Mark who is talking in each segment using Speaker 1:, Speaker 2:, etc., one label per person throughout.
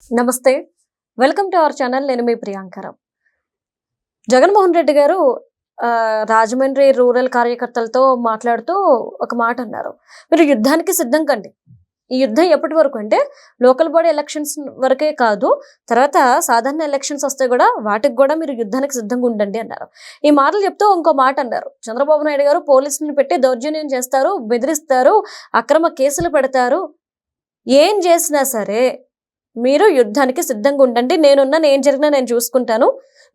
Speaker 1: నమస్తే, welcome to our channel. నేను మీ ప్రియాంకరం. జగన్మోహన్ రెడ్డి గారు రాజమండ్రి రూరల్ కార్యకర్తలతో మాట్లాడుతూ ఒక మాట అన్నారు. మీరు యుద్ధానికి సిద్ధం కండి. ఈ యుద్ధం ఎప్పటి వరకు అంటే లోకల్ బాడీ ఎలక్షన్స్ వరకే కాదు, తర్వాత సాధారణ ఎలక్షన్స్ వస్తే కూడా వాటికి కూడా మీరు యుద్ధానికి సిద్ధంగా ఉండండి అన్నారు. ఈ మాటలు చెప్తూ ఇంకో మాట అన్నారు. చంద్రబాబు నాయుడు గారు పోలీసులను పెట్టి దౌర్జన్యం చేస్తారు, బెదిరిస్తారు, అక్రమ కేసులు పెడతారు. ఏం చేసినా సరే మీరు యుద్ధానికి సిద్ధంగా ఉండండి, నేనున్నా, ఏం జరిగినా నేను చూసుకుంటాను,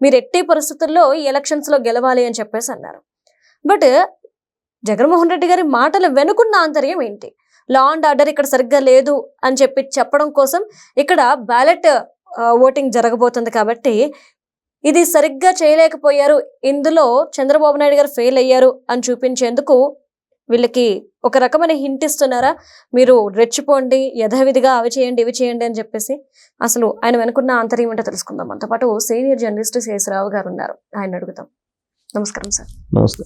Speaker 1: మీరు ఎట్టి పరిస్థితుల్లో ఈ ఎలక్షన్స్లో గెలవాలి అని చెప్పేసి అన్నారు. బట్ జగన్మోహన్ రెడ్డి గారి మాటలు వెనుకున్న ఆంతర్యం ఏంటి? లా అండ్ ఆర్డర్ ఇక్కడ సరిగ్గా లేదు అని చెప్పడం కోసం ఇక్కడ బ్యాలెట్ ఓటింగ్ జరగబోతుంది కాబట్టి ఇది సరిగ్గా చేయలేకపోయారు, ఇందులో చంద్రబాబు నాయుడు గారు ఫెయిల్ అయ్యారు అని చూపించేందుకు వీళ్ళకి ఒక రకమైన హింట్ ఇస్తున్నారా? మీరు రెచ్చిపోండి, యథావిధిగా అవి చేయండి ఇవి చేయండి అని చెప్పేసి. అసలు ఆయన వెనుకున్న ఆంతర్యం ఏంటో తెలుసుకుందాం. మనతో పాటు సీనియర్ జర్నలిస్ట్ శేషరావు గారు ఉన్నారు, ఆయన అడుగుతాం. నమస్కారం సార్.
Speaker 2: నమస్తే.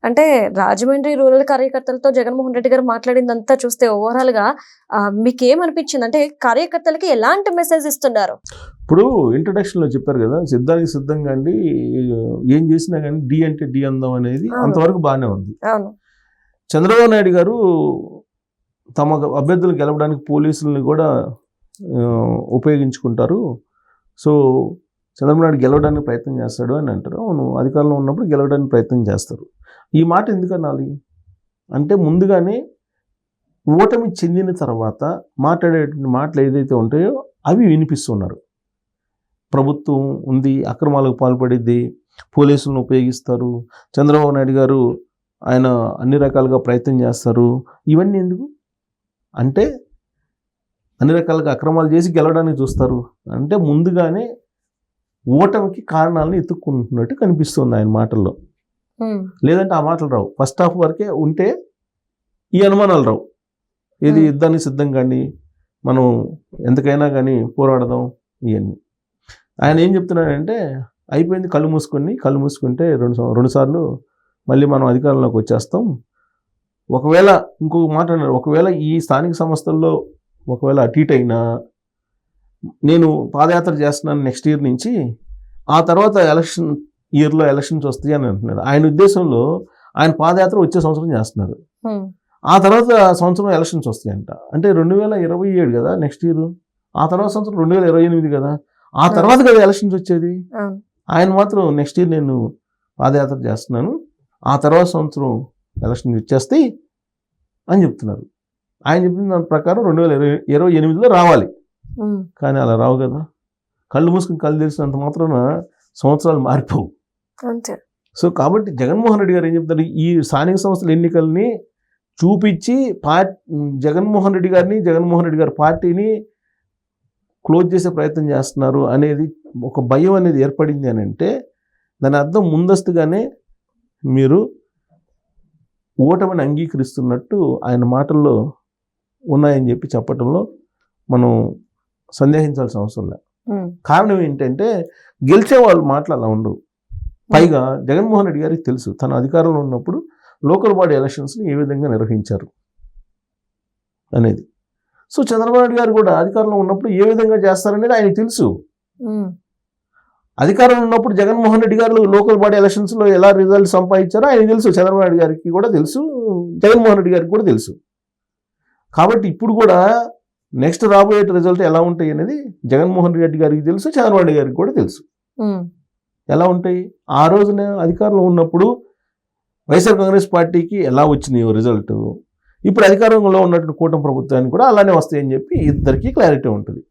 Speaker 1: అంటే రాజమండ్రి రూరల్ కార్యకర్తలతో జగన్మోహన్ రెడ్డి గారు మాట్లాడిందంతా చూస్తే ఓవరాల్ గా మీకు ఏమనిపించింది? అంటే కార్యకర్తలకి ఎలాంటి మెసేజ్ ఇస్తున్నారు?
Speaker 2: ఇప్పుడు ఇంట్రొడక్షన్ లో చెప్పారు కదా, సిద్ధానికి సిద్ధంగా అండి, ఏం చేసినా కానీ డి అంటే డి అందాం అనేది అంతవరకు బాగానే ఉంది.
Speaker 1: అవును.
Speaker 2: చంద్రబాబు నాయుడు గారు తమ అభ్యర్థులు గెలవడానికి పోలీసులను కూడా ఉపయోగించుకుంటారు. సో చంద్రబాబు నాయుడు గెలవడానికి ప్రయత్నం చేస్తాడు అని అంటారు. అవును, అధికారంలో ఉన్నప్పుడు గెలవడానికి ప్రయత్నం చేస్తారు. ఈ మాట ఎందుకు అనాలి అంటే, ముందుగానే ఓటమి చెందిన తర్వాత మాట్లాడేటువంటి మాటలు ఏదైతే ఉంటాయో అవి వినిపిస్తున్నారు. ప్రభుత్వం ఉంది, అక్రమాలకు పాల్పడిద్ది, పోలీసులను ఉపయోగిస్తారు, చంద్రబాబు నాయుడు గారు ఆయన అన్ని రకాలుగా ప్రయత్నం చేస్తారు. ఇవన్నీ ఎందుకు అంటే, అన్ని రకాలుగా అక్రమాలు చేసి గెలవడానికి చూస్తారు అంటే ముందుగానే ఓటమికి కారణాలను ఎత్తుక్కుంటున్నట్టు కనిపిస్తుంది ఆయన మాటల్లో. లేదంటే ఆ మాటలు రావు. ఫస్ట్ హాఫ్ వరకే ఉంటే ఈ అనుమానాలు రావు. ఇది యుద్ధానికి సిద్ధం కానీ, మనం ఎంతకైనా కానీ పోరాడదాం, ఇవన్నీ. ఆయన ఏం చెప్తున్నాడంటే, అయిపోయింది, కళ్ళు మూసుకుంటే రెండు సార్లు మళ్ళీ మనం అధికారంలోకి వచ్చేస్తాం. ఒకవేళ ఇంకొక మాట అన్నారు, ఒకవేళ ఈ స్థానిక సంస్థల్లో ఒకవేళ అటు ఇటు అయినా నేను పాదయాత్ర చేస్తున్నాను నెక్స్ట్ ఇయర్ నుంచి, ఆ తర్వాత ఎలక్షన్స్ వస్తాయి అని అంటున్నాడు. ఆయన ఉద్దేశంలో ఆయన పాదయాత్ర వచ్చే సంవత్సరం చేస్తున్నారు, ఆ తర్వాత సంవత్సరం ఎలక్షన్స్ వస్తాయంట. అంటే 2027 కదా నెక్స్ట్ ఇయర్, ఆ తర్వాత సంవత్సరం 2028 కదా, ఆ తర్వాత కదా ఎలక్షన్స్ వచ్చేది. ఆయన మాత్రం నెక్స్ట్ ఇయర్ నేను పాదయాత్ర చేస్తున్నాను, ఆ తర్వాత సంవత్సరం ఎలక్షన్ వచ్చేస్తాయి అని చెప్తున్నారు. ఆయన చెప్పిన దాని ప్రకారం 2028లో రావాలి. కానీ అలా రావు కదా. కళ్ళు మూసుకుని కళ్ళు తెరిచినంత మాత్రాన సంవత్సరాలు మారిపోవు. సో కాబట్టి జగన్మోహన్ రెడ్డి గారు ఏం చెప్తారు, ఈ స్థానిక సంస్థల ఎన్నికల్ని చూపించి జగన్మోహన్ రెడ్డి గారి పార్టీని క్లోజ్ చేసే ప్రయత్నం చేస్తున్నారు అనేది ఒక భయం అనేది ఏర్పడింది అని అంటే, దాని అర్థం ముందస్తుగానే మీరు ఓటమిని అంగీకరిస్తున్నట్టు ఆయన మాటల్లో ఉన్నాయని చెప్పి చెప్పటంలో మనం సందేహించాల్సిన అవసరం లేదు. కారణం ఏంటంటే, గెలిచే వాళ్ళు మాటలు అలా ఉండవు. పైగా జగన్మోహన్ రెడ్డి గారికి తెలుసు తన అధికారంలో ఉన్నప్పుడు లోకల్ బాడీ ఎలక్షన్స్ని ఏ విధంగా నిర్వహించారు అనేది. సో చంద్రబాబు నాయుడు గారు కూడా అధికారంలో ఉన్నప్పుడు ఏ విధంగా చేస్తారనేది ఆయనకు తెలుసు. అధికారంలో ఉన్నప్పుడు జగన్మోహన్ రెడ్డి గారు లోకల్ బాడీ ఎలక్షన్స్లో ఎలా రిజల్ట్ సంపాదించారో ఆయన తెలుసు, చంద్రబాబు నాయుడు గారికి కూడా తెలుసు, జగన్మోహన్ రెడ్డి గారికి కూడా తెలుసు. కాబట్టి ఇప్పుడు కూడా నెక్స్ట్ రాబోయే రిజల్ట్ ఎలా ఉంటాయి అనేది జగన్మోహన్ రెడ్డి గారికి తెలుసు, చంద్రబాబు నాయుడు గారికి కూడా తెలుసు. ఎలా ఉంటాయి, ఆ రోజున అధికారంలో ఉన్నప్పుడు వైఎస్ఆర్ కాంగ్రెస్ పార్టీకి ఎలా వచ్చినాయో రిజల్ట్, ఇప్పుడు అధికారంలో ఉన్నటువంటి కూటమి ప్రభుత్వానికి కూడా అలానే వస్తాయని చెప్పి ఇద్దరికి క్లారిటీ ఉంటుంది.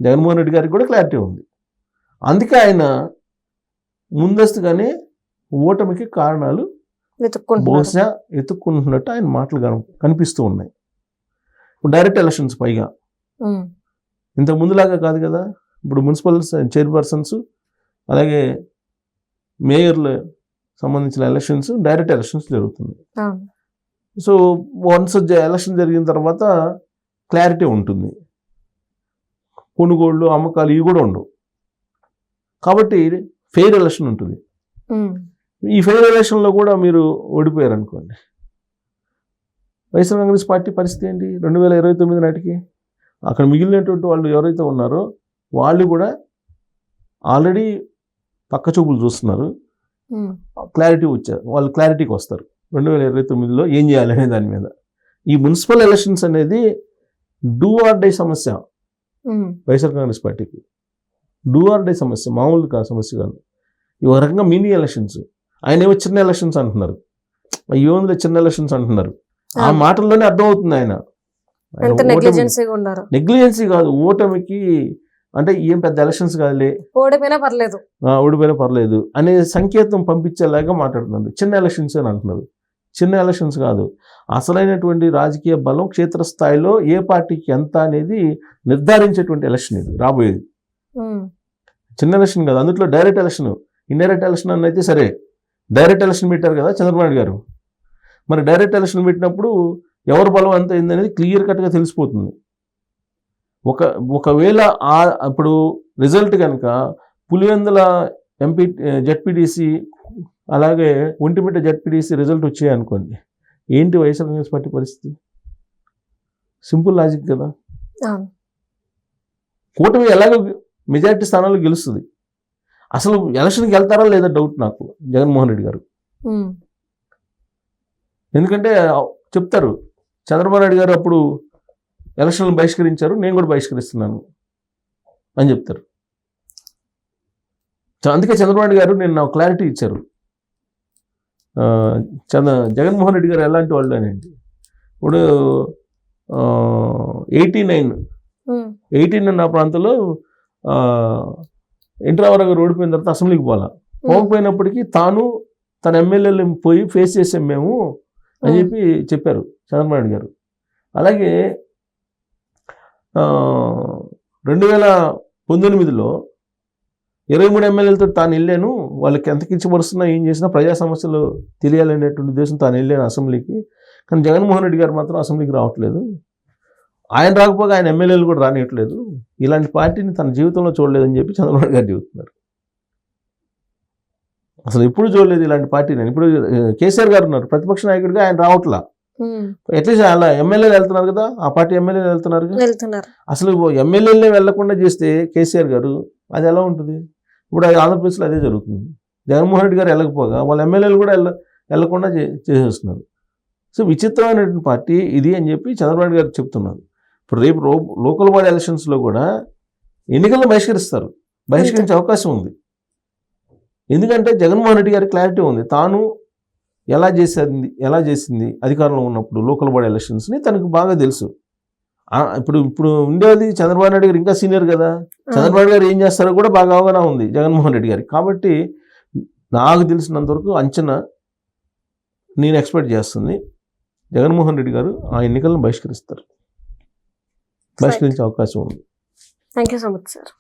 Speaker 2: జగన్మోహన్ రెడ్డి గారికి కూడా క్లారిటీ ఉంది. అందుకే ఆయన ముందస్తుగానే ఓటమికి కారణాలు బహుశా ఎత్తుక్కుంటున్నట్టు ఆయన మాటలు కనిపిస్తూ ఉన్నాయి. డైరెక్ట్ ఎలక్షన్స్ పైగా ఇంతకు ముందులాగా కాదు కదా. ఇప్పుడు మున్సిపల్ చైర్పర్సన్స్ అలాగే మేయర్లు సంబంధించిన ఎలక్షన్స్ డైరెక్ట్ ఎలక్షన్స్ జరుగుతుంది. సో వన్స్ ఎలక్షన్ జరిగిన తర్వాత క్లారిటీ ఉంటుంది, కొనుగోళ్ళు అమ్మకాలు ఇవి కూడా ఉండవు. కాబట్టి ఫెయిర్ ఎలక్షన్ ఉంటుంది. ఈ ఫెయిర్ ఎలక్షన్లో కూడా మీరు ఓడిపోయారు అనుకోండి, వైఎస్ఆర్ కాంగ్రెస్ పార్టీ పరిస్థితి ఏంటి? 2029 నాటికి అక్కడ మిగిలినటువంటి వాళ్ళు ఎవరైతే ఉన్నారో వాళ్ళు కూడా ఆల్రెడీ పక్క చూపులు చూస్తున్నారు. క్లారిటీ వచ్చారు, వాళ్ళు క్లారిటీకి వస్తారు 2029లో ఏం చేయాలనే దాని మీద. ఈ మున్సిపల్ ఎలక్షన్స్ అనేది డూ ఆర్ డై సమస్య వైఎస్ఆర్ కాంగ్రెస్ పార్టీకి. డూ ఆర్ డై సమస్య, మామూలు సమస్య కాదు. ఈ ఒక రకంగా మినీ ఎలక్షన్స్. ఆయన ఏమో చిన్న ఎలక్షన్స్ అంటున్నారు, ఏముందిలే చిన్న ఎలక్షన్స్ అంటున్నారు. ఆ మాటల్లోనే అర్థమవుతుంది ఆయన నెగ్లిజెన్సీ కాదు, ఓటమికి అంటే ఏం పెద్ద ఎలక్షన్స్ కాదులే,
Speaker 1: ఓడిపోయినా
Speaker 2: పర్లేదు అనే సంకేతం పంపించేలాగా మాట్లాడుతున్నారు. చిన్న ఎలక్షన్స్ అని అంటున్నారు. చిన్న ఎలక్షన్స్ కాదు, అసలైనటువంటి రాజకీయ బలం క్షేత్రస్థాయిలో ఏ పార్టీకి ఎంత అనేది నిర్ధారించేటువంటి ఎలక్షన్ ఇది రాబోయేది. చిన్న ఎలక్షన్ కాదు, అందులో డైరెక్ట్ ఎలక్షన్, ఇండైరెక్ట్ ఎలక్షన్ అని అయితే సరే. డైరెక్ట్ ఎలక్షన్ పెట్టారు కదా చంద్రబాబు నాయుడు గారు. మరి డైరెక్ట్ ఎలక్షన్ పెట్టినప్పుడు ఎవరు బలం ఎంత అయిందనేది క్లియర్ కట్గా తెలిసిపోతుంది. ఒకవేళ ఇప్పుడు రిజల్ట్ కనుక పులివెందుల ఎంపీ జెడ్పీటీసీ అలాగే ఒంటిమిట్ట జెడ్పీటీసీ రిజల్ట్ వచ్చాయి అనుకోండి, ఏంటి వైఎస్ఆర్ కాంగ్రెస్ పార్టీ పరిస్థితి? సింపుల్ లాజిక్ కదా. కూటమి ఎలాగో మెజారిటీ స్థానాలు గెలుస్తుంది. అసలు ఎలక్షన్కి వెళ్తారా లేదా డౌట్ నాకు జగన్మోహన్ రెడ్డి గారు. ఎందుకంటే చెప్తారు చంద్రబాబు నాయుడు గారు అప్పుడు ఎలక్షన్లు బహిష్కరించారు, నేను కూడా బహిష్కరిస్తున్నాను అని చెప్తారు. అందుకే చంద్రబాబు నాయుడు గారు నేను నాకు క్లారిటీ ఇచ్చారు. జగన్మోహన్ రెడ్డి గారు ఎలాంటి వాళ్ళు అనండి, ఇప్పుడు 89 నా ప్రాంతంలో ఎన్టీ రామారావు గారు ఓడిపోయిన తర్వాత అసెంబ్లీకి పోకపోయినప్పటికీ తాను తన ఎమ్మెల్యేలు పోయి ఫేస్ చేసాం మేము అని చెప్పారు చంద్రబాబు నాయుడు గారు. అలాగే 2019లో 23 ఎమ్మెల్యేలతో తాను వెళ్ళాను, వాళ్ళకి ఎంత కించపరుస్తున్నా ఏం చేసినా ప్రజా సమస్యలు తెలియాలనేటువంటి ఉద్దేశం తాను వెళ్ళాను అసెంబ్లీకి. కానీ జగన్మోహన్ రెడ్డి గారు మాత్రం అసెంబ్లీకి రావట్లేదు, ఆయన రాకపోగా ఆయన ఎమ్మెల్యేలు కూడా రానియట్లేదు. ఇలాంటి పార్టీని తన జీవితంలో చూడలేదని చెప్పి చంద్రబాబు గారు చెబుతున్నారు. అసలు ఎప్పుడు చూడలేదు ఇలాంటి పార్టీని. ఇప్పుడు కేసీఆర్ గారు ఉన్నారు ప్రతిపక్ష నాయకుడిగా, ఆయన రావట్లా. అట్లీస్ట్ అలా ఎమ్మెల్యేలు వెళ్తున్నారు కదా, ఆ పార్టీ ఎమ్మెల్యేలు వెళ్తున్నారు. అసలు ఎమ్మెల్యేలనే వెళ్లకుండా చేస్తే కేసీఆర్ గారు అది ఎలా ఉంటుంది? ఇప్పుడు ఆంధ్రప్రదేశ్లో అదే జరుగుతుంది. జగన్మోహన్ రెడ్డి గారు వెళ్ళకపోగా వాళ్ళ ఎమ్మెల్యేలు కూడా వెళ్లకుండా చేసేస్తున్నారు. సో విచిత్రమైనటువంటి పార్టీ ఇది అని చెప్పి చంద్రబాబు నాయుడు గారు చెప్తున్నారు. ఇప్పుడు రేపు లోకల్ బాడీ ఎలక్షన్స్లో కూడా ఎన్నికలను బహిష్కరించే అవకాశం ఉంది. ఎందుకంటే జగన్మోహన్ రెడ్డి గారి క్లారిటీ ఉంది, తాను ఎలా చేసింది అధికారంలో ఉన్నప్పుడు లోకల్ బాడీ ఎలక్షన్స్ని తనకు బాగా తెలుసు. ఇప్పుడు ఉండేది చంద్రబాబు నాయుడు గారు ఇంకా సీనియర్ కదా, చంద్రబాబు నాయుడు గారు ఏం చేస్తారో కూడా బాగా అవగాహన ఉంది జగన్మోహన్ రెడ్డి గారికి. కాబట్టి నాకు తెలిసినంతవరకు అంచనా నేను ఎక్స్పెక్ట్ చేస్తుంది జగన్మోహన్ రెడ్డి గారు ఆ ఎన్నికలను బహిష్కరించే అవకాశం ఉంది.
Speaker 1: Thank you so much sir.